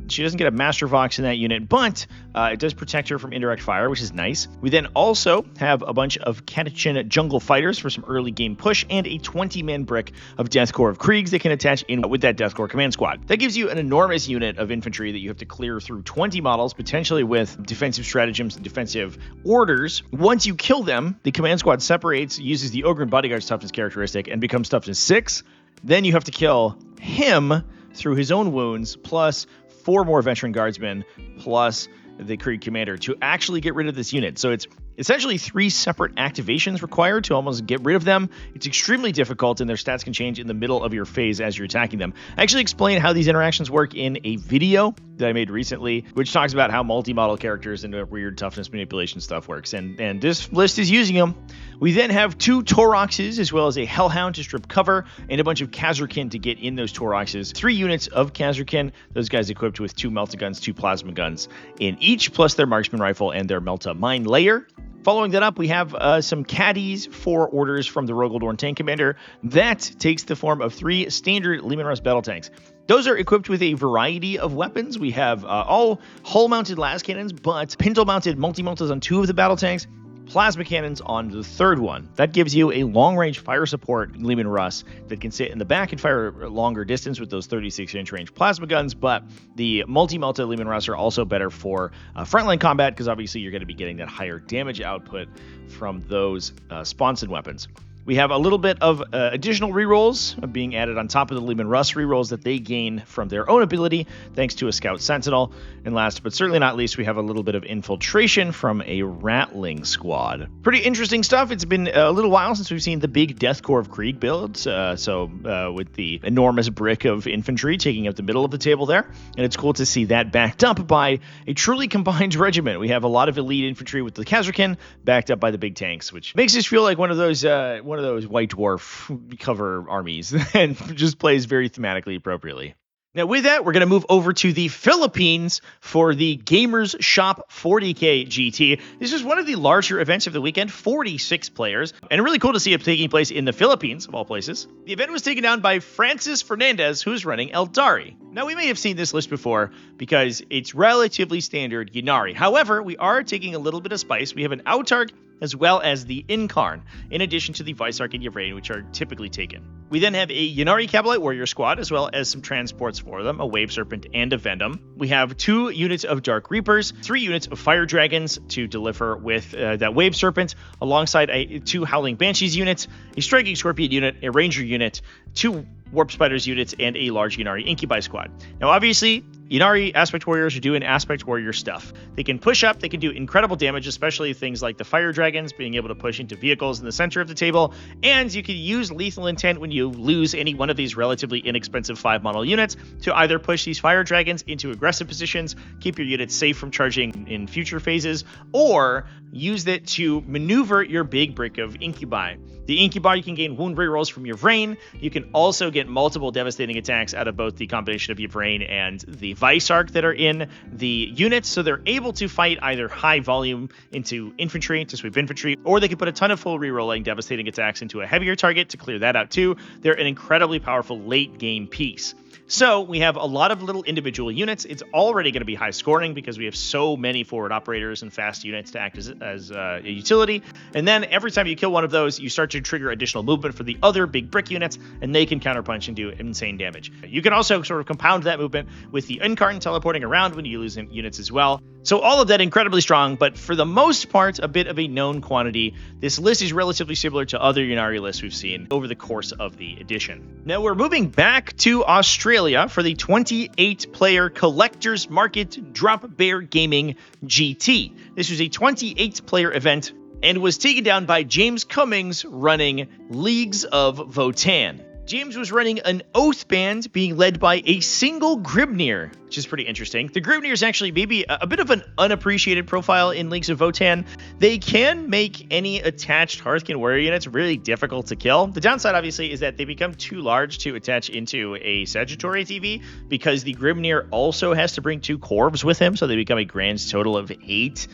She doesn't get a Master Vox in that unit, but it does protect her from indirect fire, which is nice. We then also have a bunch of Catachin Jungle Fighters for some early game push, and a 20-man brick of Death Corps of Kriegs that can attach in with that Death Corps command squad. That gives you an enormous unit of infantry that you have to clear through 20 models, potentially with defensive stratagems and defensive orders. Once you kill them, the command squad separates, uses the Ogryn Bodyguard's toughness characteristic, and becomes toughness 6. Then you have to kill him through his own wounds, plus 4 more Veteran Guardsmen, plus the Krieg Commander to actually get rid of this unit. So it's essentially 3 separate activations required to almost get rid of them. It's extremely difficult, and their stats can change in the middle of your phase as you're attacking them. I actually explain how these interactions work in a video that I made recently, which talks about how multi-model characters and weird toughness manipulation stuff works, and this list is using them. We then have 2 Tauroxes, as well as a Hellhound to strip cover, and a bunch of Kazarkin to get in those Tauroxes. 3 units of Kazarkin, those guys equipped with 2 Melta Guns, 2 Plasma Guns in each, plus their Marksman Rifle and their Melta Mine Layer. Following that up, we have some caddies for orders from the Rogaldorn tank commander. That takes the form of 3 standard Leman Russ battle tanks. Those are equipped with a variety of weapons. We have all hull-mounted las cannons, but pintle-mounted multi-meltas on 2 of the battle tanks, plasma cannons on the 3rd one. That gives you a long-range fire support Leman Russ that can sit in the back and fire a longer distance with those 36-inch range plasma guns, but the multi-melta Leman Russ are also better for frontline combat because obviously you're going to be getting that higher damage output from those sponsored weapons. We have a little bit of additional rerolls being added on top of the Leman Russ rerolls that they gain from their own ability, thanks to a Scout Sentinel. And last but certainly not least, we have a little bit of infiltration from a Ratling squad. Pretty interesting stuff. It's been a little while since we've seen the big Death Corps of Krieg builds, with the enormous brick of infantry taking up the middle of the table there. And it's cool to see that backed up by a truly combined regiment. We have a lot of elite infantry with the Kazarkin backed up by the big tanks, which makes us feel like one of those White Dwarf cover armies and just plays very thematically appropriately. Now, with that, we're going to move over to the Philippines for the Gamers Shop 40k GT. This is one of the larger events of the weekend, 46 players, and really cool to see it taking place in the Philippines, of all places. The event was taken down by Francis Fernandez, who's running Eldari. Now, we may have seen this list before because it's relatively standard Ynnari. However, we are taking a little bit of spice. We have an Autarch as well as the Incarn, in addition to the Vicearch and Yvrain, which are typically taken. We then have a Ynnari Cavalite Warrior Squad, as well as some transports for them, a Wave Serpent and a Venom. We have 2 units of Dark Reapers, 3 units of Fire Dragons to deliver with that Wave Serpent, alongside 2 Howling Banshees units, a Striking Scorpion unit, a Ranger unit, 2 Warp Spiders units, and a large Ynnari Incubi squad. Now, obviously, Ynnari Aspect Warriors are doing Aspect Warrior stuff. They can push up, they can do incredible damage, especially things like the Fire Dragons, being able to push into vehicles in the center of the table, and you can use Lethal Intent when you lose any one of these relatively inexpensive 5-model units to either push these Fire Dragons into aggressive positions, keep your units safe from charging in future phases, or use it to maneuver your big brick of Incubi. The Incubi, you can gain wound rerolls from your Yvrain. You can also get multiple devastating attacks out of both the combination of Yvrain and the Vicearch that are in the units, so they're able to fight either high volume into infantry to sweep infantry, or they can put a ton of full rerolling devastating attacks into a heavier target to clear that out too. They're an incredibly powerful late game piece. So we have a lot of little individual units. It's already going to be high scoring because we have so many forward operators and fast units to act as a utility. And then every time you kill one of those, you start to trigger additional movement for the other big brick units, and they can counterpunch and do insane damage. You can also sort of compound that movement with the Incarn teleporting around when you lose units as well. So all of that incredibly strong, but for the most part, a bit of a known quantity. This list is relatively similar to other Ynnari lists we've seen over the course of the edition. Now we're moving back to Australia for the 28-player Collector's Market Drop Bear Gaming GT. This was a 28-player event and was taken down by James Cummings running Leagues of Votaan. James was running an Oath Band being led by a single Grimnir, which is pretty interesting. The Grimnir is actually maybe a bit of an unappreciated profile in Leagues of Votaan. They can make any attached Hearthkin warrior units really difficult to kill. The downside, obviously, is that they become too large to attach into a Sagittary TV because the Grimnir also has to bring 2 Corvs with him, so they become a grand total of 8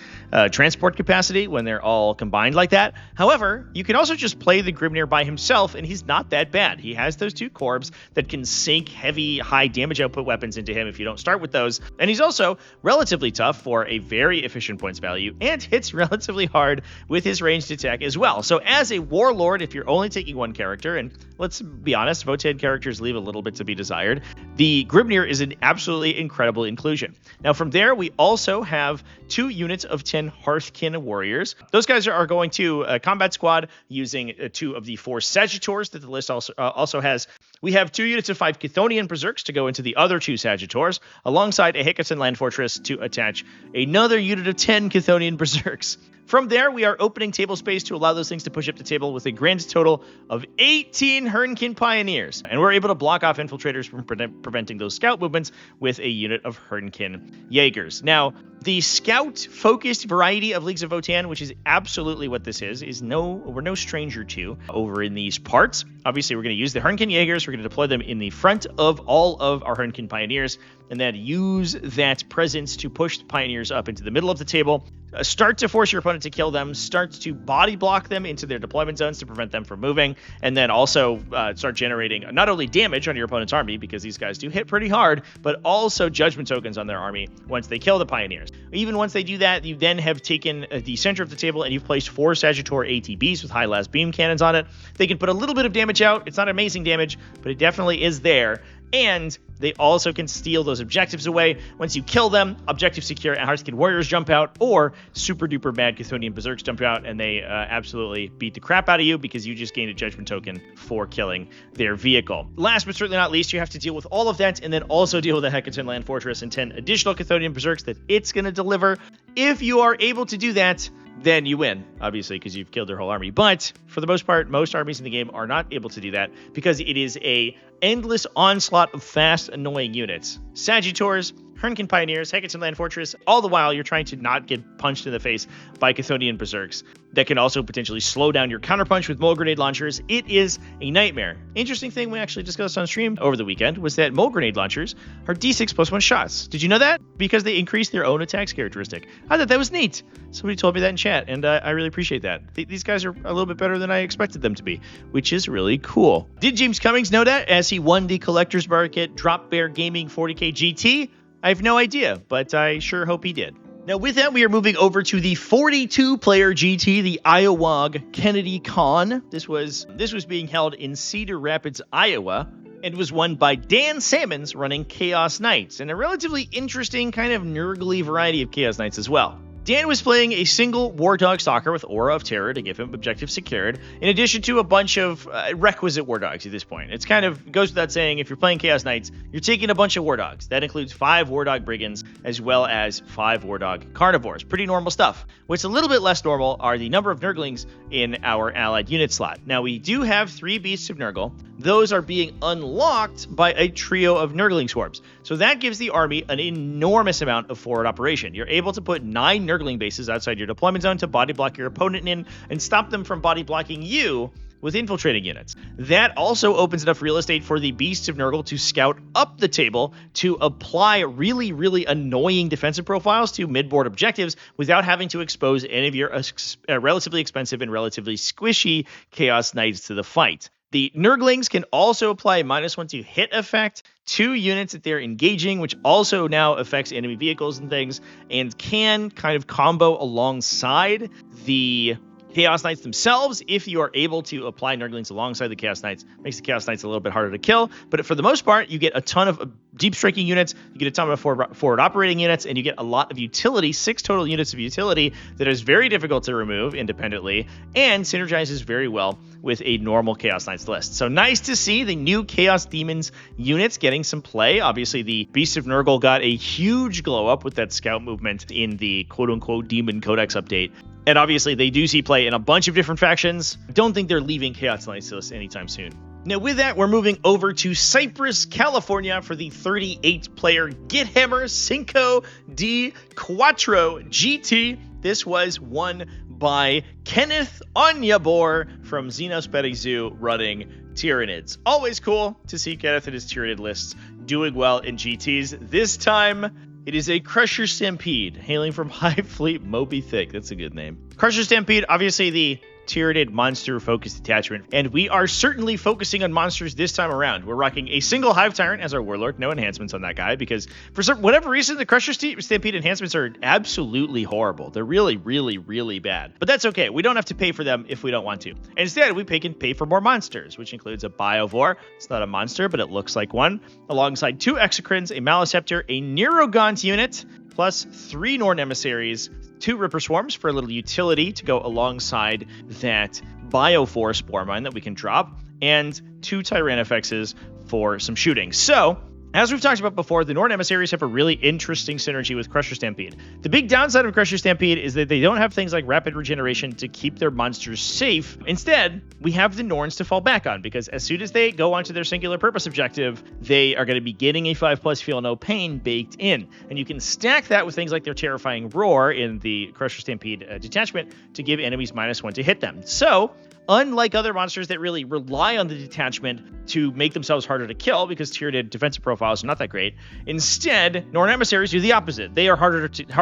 transport capacity when they're all combined like that. However, you can also just play the Grimnir by himself, and he's not that bad. He has those 2 Corvs that can sink heavy, high damage output weapons into him if you don't start with those. And he's also relatively tough for a very efficient points value and hits relatively hard with his ranged attack as well. So as a warlord, if you're only taking one character, and let's be honest, Votaan characters leave a little bit to be desired, the Grimnir is an absolutely incredible inclusion. Now from there, we also have 2 units of 10 Hearthkin warriors. Those guys are going to a combat squad using 2 of the 4 Sagittors that the list also has. We have 2 units of 5 Chthonian Berserks to go into the other 2 Sagittors, alongside a Hickerson Land Fortress to attach another unit of 10 Chthonian Berserks. From there, we are opening table space to allow those things to push up the table with a grand total of 18 Hernkin Pioneers. And we're able to block off infiltrators from preventing those scout movements with a unit of Hernkin Jaegers. Now, the scout-focused variety of Leagues of Votaan, which is absolutely what this is we're no stranger to over in these parts. Obviously, we're going to use the Hernkin Jaegers. We're going to deploy them in the front of all of our Hernkin Pioneers, and then use that presence to push the Pioneers up into the middle of the table. Start to force your opponent to kill them, start to body block them into their deployment zones to prevent them from moving, and then also start generating not only damage on your opponent's army, because these guys do hit pretty hard, but also judgment tokens on their army once they kill the Pioneers. Even once they do that, you then have taken the center of the table and you've placed 4 Sagittor ATBs with high las beam cannons on it. They can put a little bit of damage out. It's not amazing damage, but it definitely is there. And they also can steal those objectives away. Once you kill them, objective secure Hearthkin Warriors jump out, or super duper mad Chthonian Berserks jump out, and they absolutely beat the crap out of you because you just gained a judgment token for killing their vehicle. Last but certainly not least, you have to deal with all of that, and then also deal with the Hecate Land Fortress and 10 additional Chthonian Berserks that it's going to deliver. If you are able to do that, then you win, obviously, because you've killed their whole army. But for the most part, most armies in the game are not able to do that because it is a endless onslaught of fast, annoying units. Sagittors, Hernkin Pioneers, Heckinson Land Fortress, all the while you're trying to not get punched in the face by Chthonian Berserks that can also potentially slow down your counterpunch with mole grenade launchers. It is a nightmare. Interesting thing we actually discussed on stream over the weekend was that mole grenade launchers are D6 plus 1 shots. Did you know that? Because they increase their own attacks characteristic. I thought that was neat. Somebody told me that in chat, and I really appreciate that. These guys are a little bit better than I expected them to be, which is really cool. Did James Cummings know that as he won the Collector's Market Drop Bear Gaming 40k GT? I have no idea, but I sure hope he did. Now, with that, we are moving over to the 42-player GT, the Iowag Kennedy Con. This was being held in Cedar Rapids, Iowa, and was won by Dan Salmons running Chaos Knights, and a relatively interesting kind of Nurgley variety of Chaos Knights as well. Dan was playing a single War Dog Stalker with Aura of Terror to give him objective secured, in addition to a bunch of requisite War Dogs at this point. It's kind of goes without saying, if you're playing Chaos Knights, you're taking a bunch of War Dogs. That includes 5 War Dog Brigands, as well as 5 War Dog Carnivores. Pretty normal stuff. What's a little bit less normal are the number of Nurglings in our allied unit slot. Now, we do have 3 Beasts of Nurgle. Those are being unlocked by a trio of Nurgling Swarms. So that gives the army an enormous amount of forward operation. You're able to put 9 Nurgling bases outside your deployment zone to body block your opponent in and stop them from body blocking you with infiltrating units. That also opens enough real estate for the Beasts of Nurgle to scout up the table to apply really, really annoying defensive profiles to midboard objectives without having to expose any of your relatively expensive and relatively squishy Chaos Knights to the fight. The Nurglings can also apply -1 to hit effect to units that they're engaging, which also now affects enemy vehicles and things, and can kind of combo alongside the Chaos Knights themselves. If you are able to apply Nurglings alongside the Chaos Knights, makes the Chaos Knights a little bit harder to kill, but for the most part, you get a ton of deep striking units, you get a ton of forward operating units, and you get a lot of utility, 6 total units of utility that is very difficult to remove independently, and synergizes very well with a normal Chaos Knights list. So nice to see the new Chaos Demons units getting some play. Obviously, the Beast of Nurgle got a huge glow up with that scout movement in the quote-unquote Demon Codex update. And obviously, they do see play in a bunch of different factions. Don't think they're leaving Chaos Knights list anytime soon. Now, with that, we're moving over to Cypress, California for the 38-player Githammer Cinco de Cuatro GT. This was won by Kenneth Onyabor from Xenos Petty Zoo running Tyranids. Always cool to see Kenneth and his Tyranid lists doing well in GTs. This time, it is a Crusher Stampede, hailing from Hive Fleet Moby Thick. That's a good name. Crusher Stampede, obviously the Tyranid monster-focused detachment, and we are certainly focusing on monsters this time around. We're rocking a single Hive Tyrant as our Warlord, no enhancements on that guy, because for whatever reason, the Crusher Stampede enhancements are absolutely horrible. They're really, really, really bad. But that's okay. We don't have to pay for them if we don't want to. Instead, we can pay for more monsters, which includes a Biovore. It's not a monster, but it looks like one, alongside 2 Exocrines, a Maliceptor, a Neurogaunt unit, plus 3 Norn Emissaries, 2 Ripper Swarms for a little utility to go alongside that Biovore Spore Mine that we can drop, and 2 Tyrannofexes for some shooting. So, as we've talked about before, the Norn Emissaries have a really interesting synergy with Crusher Stampede. The big downside of Crusher Stampede is that they don't have things like rapid regeneration to keep their monsters safe. Instead, we have the Norns to fall back on, because as soon as they go onto their singular purpose objective, they are going to be getting a 5+ Feel No Pain baked in. And you can stack that with things like their Terrifying Roar in the Crusher Stampede detachment to give enemies -1 to hit them. So, unlike other monsters that really rely on the detachment to make themselves harder to kill, because Tyranid defensive profiles are not that great, instead, Norn Emissaries do the opposite. They are hard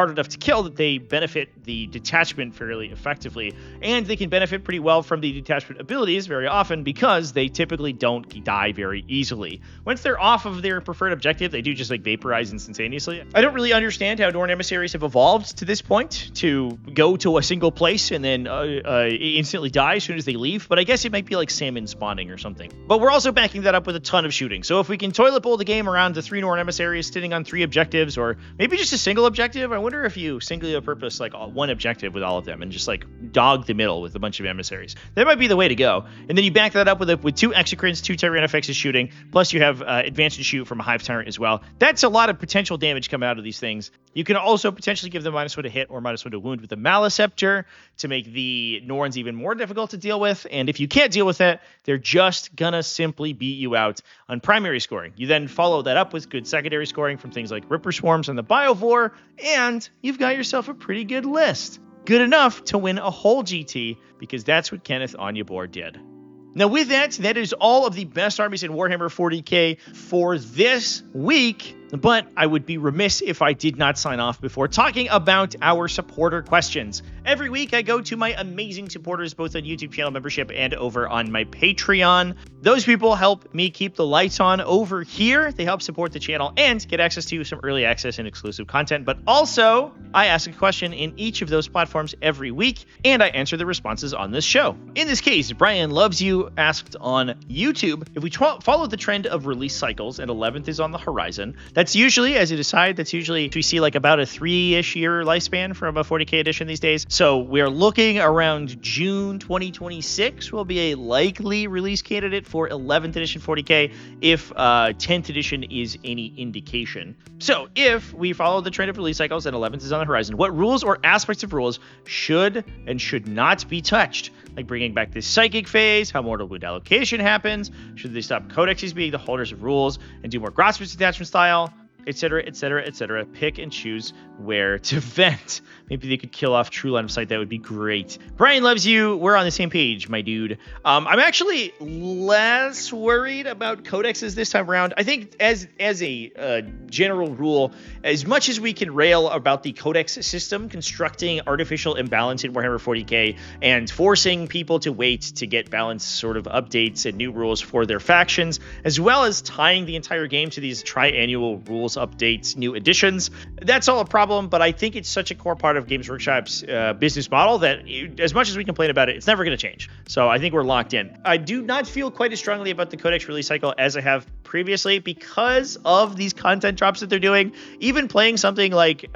enough to kill that they benefit the detachment fairly effectively, and they can benefit pretty well from the detachment abilities very often because they typically don't die very easily. Once they're off of their preferred objective, they do just like vaporize instantaneously. I don't really understand how Norn Emissaries have evolved to this point to go to a single place and then instantly die as soon as they leave, but I guess it might be like salmon spawning or something. But we're also backing that up with a ton of shooting. So if we can toilet bowl the game around the 3 Norn Emissaries sitting on 3 objectives, or maybe just a single objective, I wonder if you singular purpose like one objective with all of them and just like dog the middle with a bunch of emissaries. That might be the way to go. And then you back that up with 2 Exocrines, 2 Tyrannofexes shooting, plus you have Advance and Shoot from a Hive Tyrant as well. That's a lot of potential damage coming out of these things. You can also potentially give them -1 to hit or -1 to wound with the Maleceptor to make the Norns even more difficult to deal with. And if you can't deal with that, they're just gonna simply beat you out on primary scoring. You then follow that up with good secondary scoring from things like Ripper Swarms and the Biovore, and you've got yourself a pretty good list. Good enough to win a whole GT, because that's what Kenneth Onyebor did. Now with that is all of the best armies in Warhammer 40k for this week, but I would be remiss if I did not sign off before talking about our supporter questions. Every week I go to my amazing supporters, both on YouTube channel membership and over on my Patreon. Those people help me keep the lights on over here. They help support the channel and get access to some early access and exclusive content, but also I ask a question in each of those platforms every week, and I answer the responses on this show. In this case, Brian Loves You asked on YouTube, if we follow the trend of release cycles and 11th is on the horizon, that's usually, as you decide, that's usually, we see like about a 3-ish year lifespan from a 40k edition these days. So we're looking around June 2026 will be a likely release candidate for 11th edition 40k if 10th edition is any indication. So if we follow the trend of release cycles and 11th is on the horizon, what rules or aspects of rules should and should not be touched? Like bringing back this psychic phase, how mortal wound allocation happens, should they stop codexes being the holders of rules and do more Grossman's detachment style, etc., etc., etc. Pick and choose where to vent. Maybe they could kill off True Line of Sight. That would be great. Brian Loves You. We're on the same page, my dude. I'm actually less worried about codexes this time around. I think as a general rule, as much as we can rail about the codex system constructing artificial imbalance in Warhammer 40k and forcing people to wait to get balanced sort of updates and new rules for their factions, as well as tying the entire game to these triannual rules updates, new additions, that's all a problem, but I think it's such a core part of Games Workshop's business model that as much as we complain about it, it's never going to change. So I think we're locked in. I do not feel quite as strongly about the Codex release cycle as I have previously because of these content drops that they're doing. Even playing something like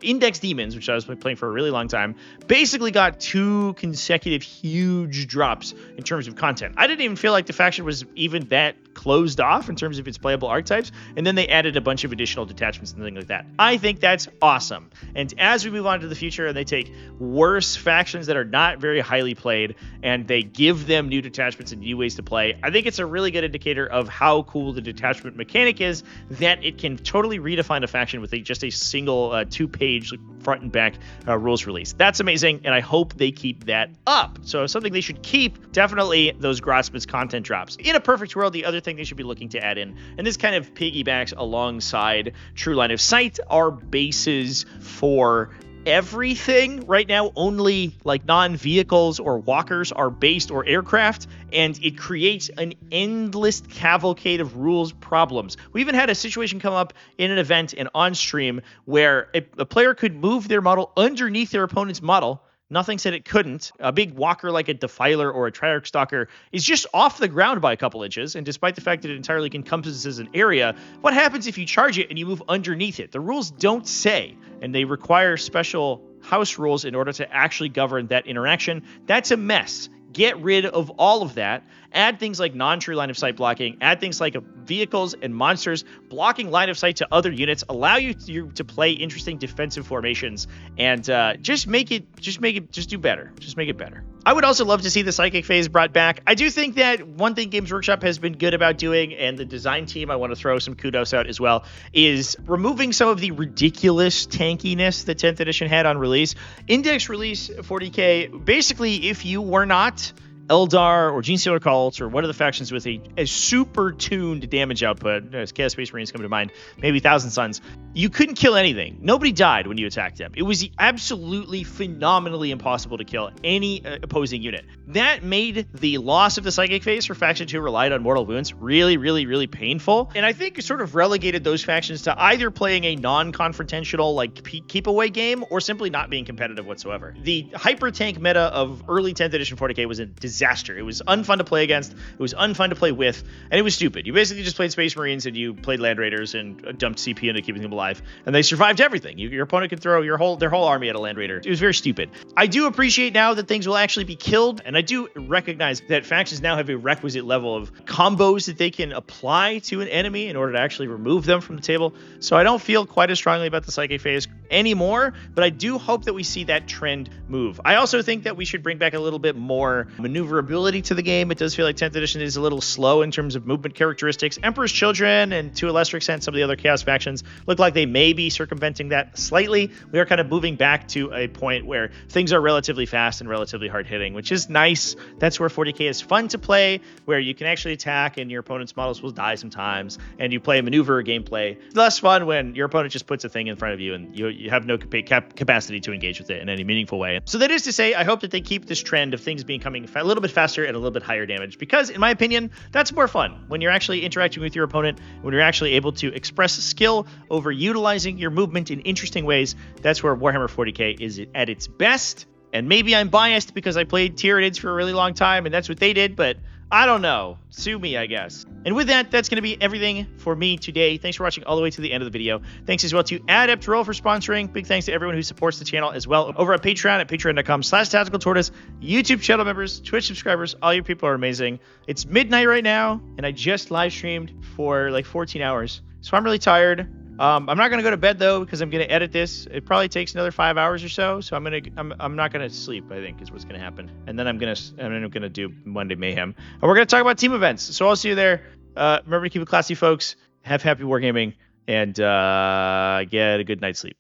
Index Demons, which I was playing for a really long time, basically got 2 consecutive huge drops in terms of content. I didn't even feel like the faction was even that closed off in terms of its playable archetypes, and then they added a bunch of additional detachments and things like that. I think that's awesome. And as we move on to the future and they take worse factions that are not very highly played and they give them new detachments and new ways to play, I think it's a really good indicator of how cool the detachment mechanic is, that it can totally redefine a faction with just a single 2-page front and back rules release. That's amazing, and I hope they keep that up. So something they should keep, definitely those Grossman's content drops. In a perfect world, the other thing they should be looking to add in, and this kind of piggybacks alongside True Line of Sight, are bases for everything. Right now, only like non-vehicles or walkers are based, or aircraft, and it creates an endless cavalcade of rules problems. We even had a situation come up in an event and on stream where a player could move their model underneath their opponent's model. Nothing said it couldn't. A big walker like a Defiler or a Triarch Stalker is just off the ground by a couple inches, and despite the fact that it entirely encompasses an area, what happens if you charge it and you move underneath it? The rules don't say, and they require special house rules in order to actually govern that interaction. That's a mess. Get rid of all of that. Add things like non-true line of sight blocking. Add things like vehicles and monsters blocking line of sight to other units. Allow you to play interesting defensive formations, and just do better. Just make it better. I would also love to see the psychic phase brought back. I do think that one thing Games Workshop has been good about doing, and the design team, I want to throw some kudos out as well, is removing some of the ridiculous tankiness that 10th edition had on release. Index release 40k, basically, if you were not Eldar or Genestealer Cults or one of the factions with a super tuned damage output, as Chaos Space Marines come to mind, maybe Thousand Suns, you couldn't kill anything. Nobody died when you attacked them. It was absolutely phenomenally impossible to kill any opposing unit. That made the loss of the Psychic phase for factions who relied on mortal wounds really, really, really painful. And I think it sort of relegated those factions to either playing a non-confrontational, like, keep-away game or simply not being competitive whatsoever. The hyper tank meta of early 10th edition 40k was a disaster. It was unfun to play against, it was unfun to play with, and it was stupid. You basically just played Space Marines and you played Land Raiders and dumped CP into keeping them alive, and they survived everything. Your opponent could throw their whole army at a Land Raider. It was very stupid. I do appreciate now that things will actually be killed, and I do recognize that factions now have a requisite level of combos that they can apply to an enemy in order to actually remove them from the table, so I don't feel quite as strongly about the Psychic phase. anymore, but I do hope that we see that trend move. I also think that we should bring back a little bit more maneuverability to the game. It does feel like 10th edition is a little slow in terms of movement characteristics. Emperor's Children, and to a lesser extent some of the other Chaos factions, look like they may be circumventing that slightly. We are kind of moving back to a point where things are relatively fast and relatively hard hitting, which is nice. That's where 40k is fun to play, where you can actually attack and your opponent's models will die sometimes, and you play maneuver gameplay. It's less fun when your opponent just puts a thing in front of you and you have no capacity to engage with it in any meaningful way. So that is to say, I hope that they keep this trend of things becoming a little bit faster and a little bit higher damage, because in my opinion, that's more fun when you're actually interacting with your opponent, when you're actually able to express skill over utilizing your movement in interesting ways. That's where Warhammer 40k is at its best. And maybe I'm biased because I played Tyranids for a really long time and that's what they did, but I don't know. Sue me, I guess. And with that, that's going to be everything for me today. Thanks for watching all the way to the end of the video. Thanks as well to Adept Roll for sponsoring. Big thanks to everyone who supports the channel as well over at Patreon at patreon.com/TacticalTortoise. YouTube channel members, Twitch subscribers, all you people are amazing. It's midnight right now, and I just live streamed for like 14 hours. So I'm really tired. I'm not gonna go to bed though because I'm gonna edit this. It probably takes another 5 hours or so. So I'm not gonna sleep, I think, is what's gonna happen. And then I'm gonna do Monday Mayhem. And we're gonna talk about team events. So I'll see you there. Remember to keep it classy, folks. Have happy wargaming and get a good night's sleep.